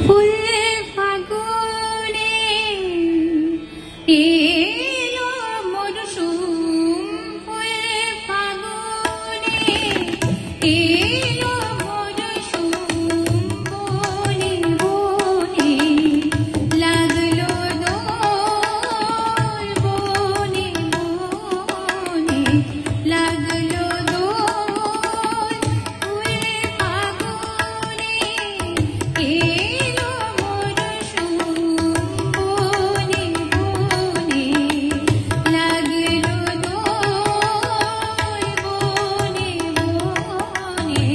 ফুল ফাগুনে এলো মরশুম, ফুল ফাগুনে এলো মরশুম, বনে বনে লাগলো দোল, বনে বনে লাগলো দোল, ফুল ফাগুনে এলো মরশুম, বনে বনে লাগলো দোল, বনে বনে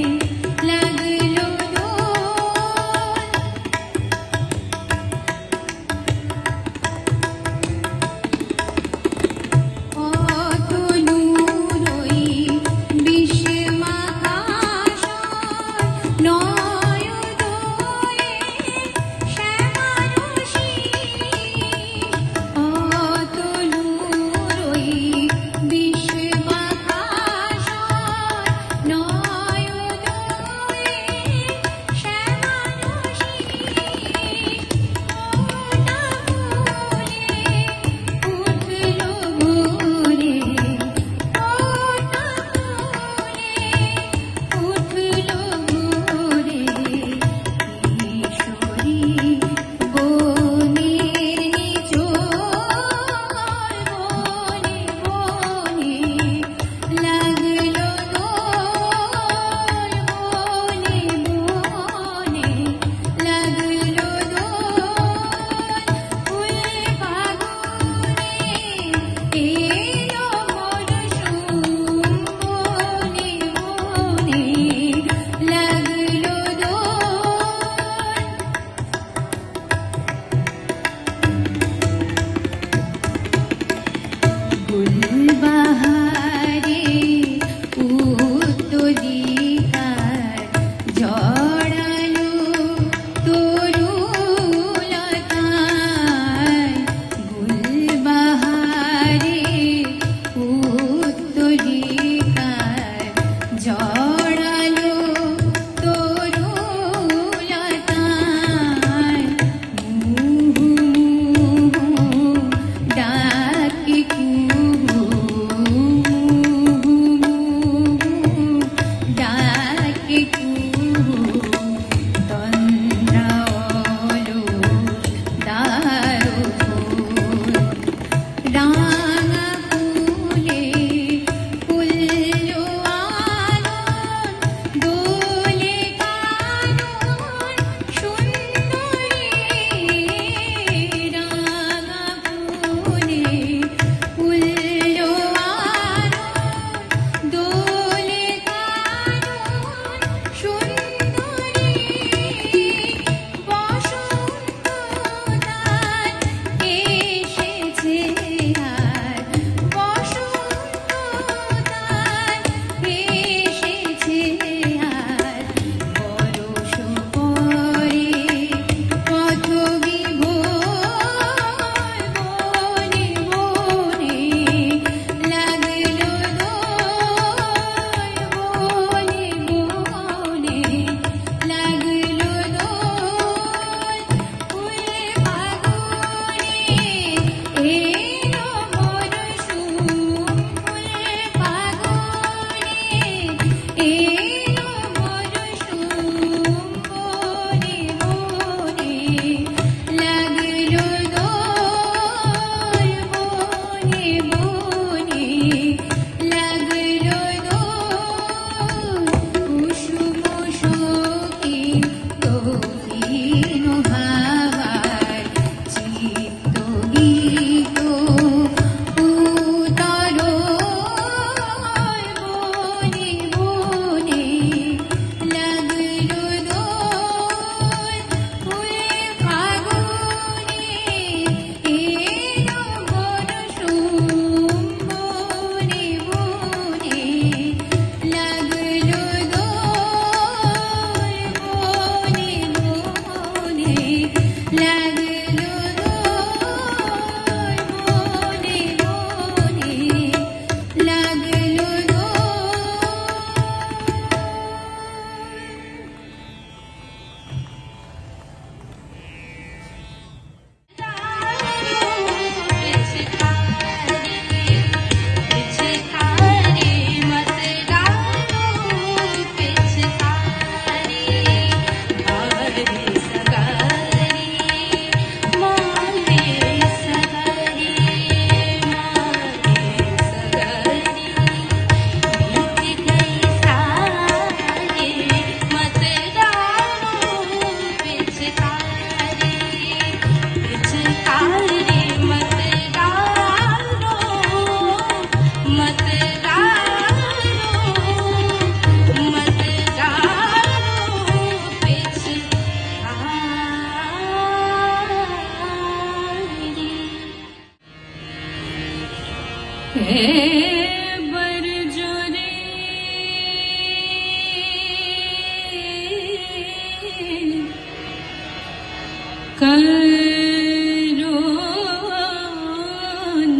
करो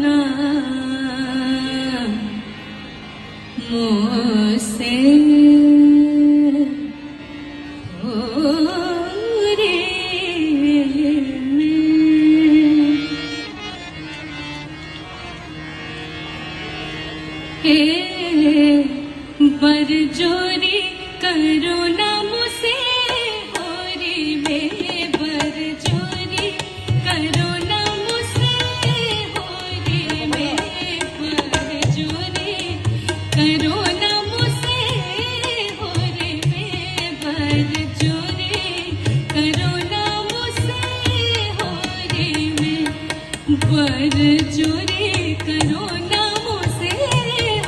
ना मुझसे हो रे हे बरजोरी करो ना मुझसे हो रे में बरजोरी करो ना मुझसे हो रे में बरजोरी करो ना मुझसे हो रे में बरजोरी करो ना मुझसे हो रे में बरजोरी करो ना मुझसे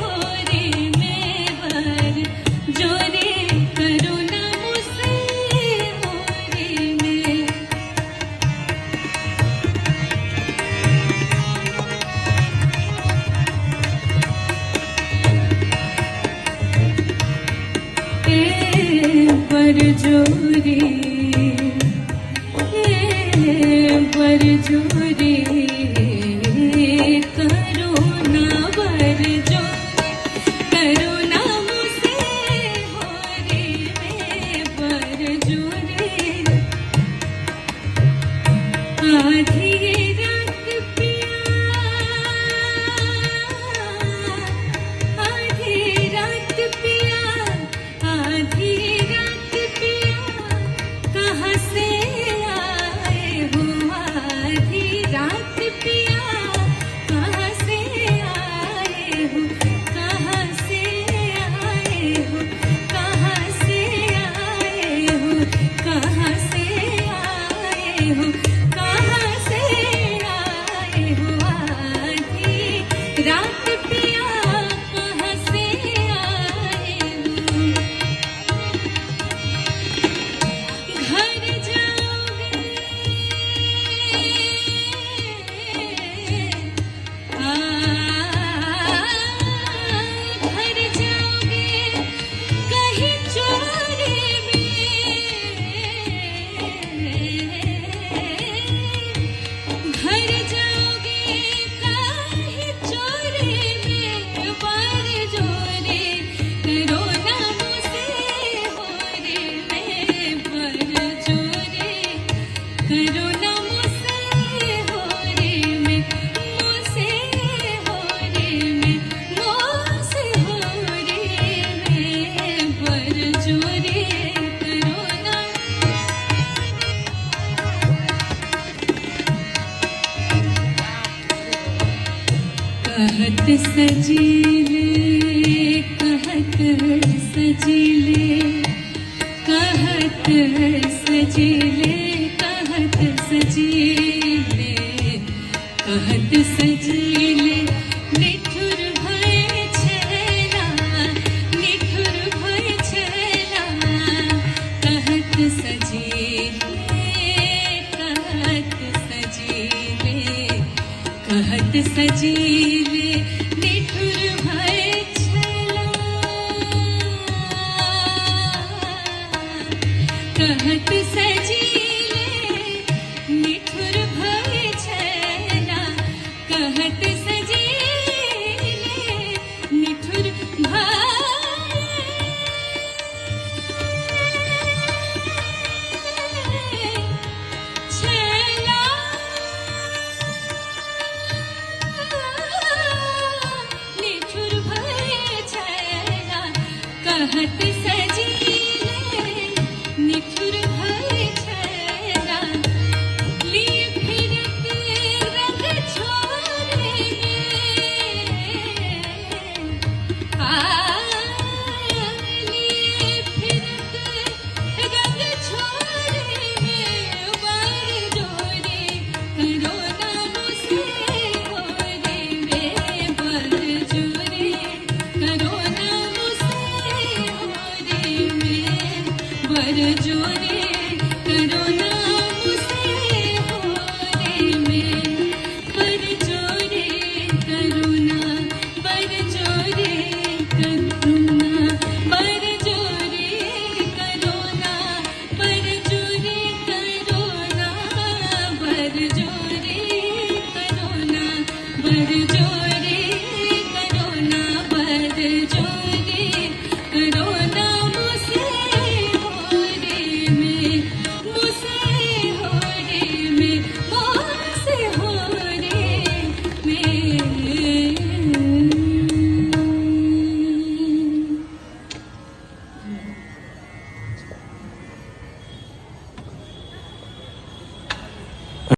हो रे में बरजोरी करो ना मुझसे हो रे में बरजोरी बरजोरी करो ना बरजोरी करो ना मुझसे हो रे में बरजोरी आधी रात पिया आधी रात पिया आधी रात पिया कहाँ से आए हो आधी रात पिया कहाँ से आए हो कहाँ से आए हो कहाँ से आए हो कहाँ से आए हो कहाँ से आए हो आधी रात पिया कहाँ से आए हो घर जाओगे घर जाओगे कहीं चोरी में घर जाओगे कहीं चोरी में बरजोरी करो ना मुझसे हो रे में बरजोरी करो ना मुझसे हो रे में मुझसे हो रे में मुझसे हो रे में बरजोरी करो ना कहत सजीले कहत सजीले कहत सजीले कहत सजीले कहत सजीले निठुर भय छेला निठुर भय छेला कहत सजीले कहत सजीले कहत सजीले निठुर भय छेला कहत सजीले निठुर भय छेला कहत सजीले निठुर भय छेला निठुर भय छेला कहत सजीले निठुर भय छेला लिए फिरत रंग छोड़े लिए फिरत रंग छोड़े बरजोरी करो ना मुझसे हो रे में बरजोरी करो ना मुझसे हो रे में बरजोरी करो ना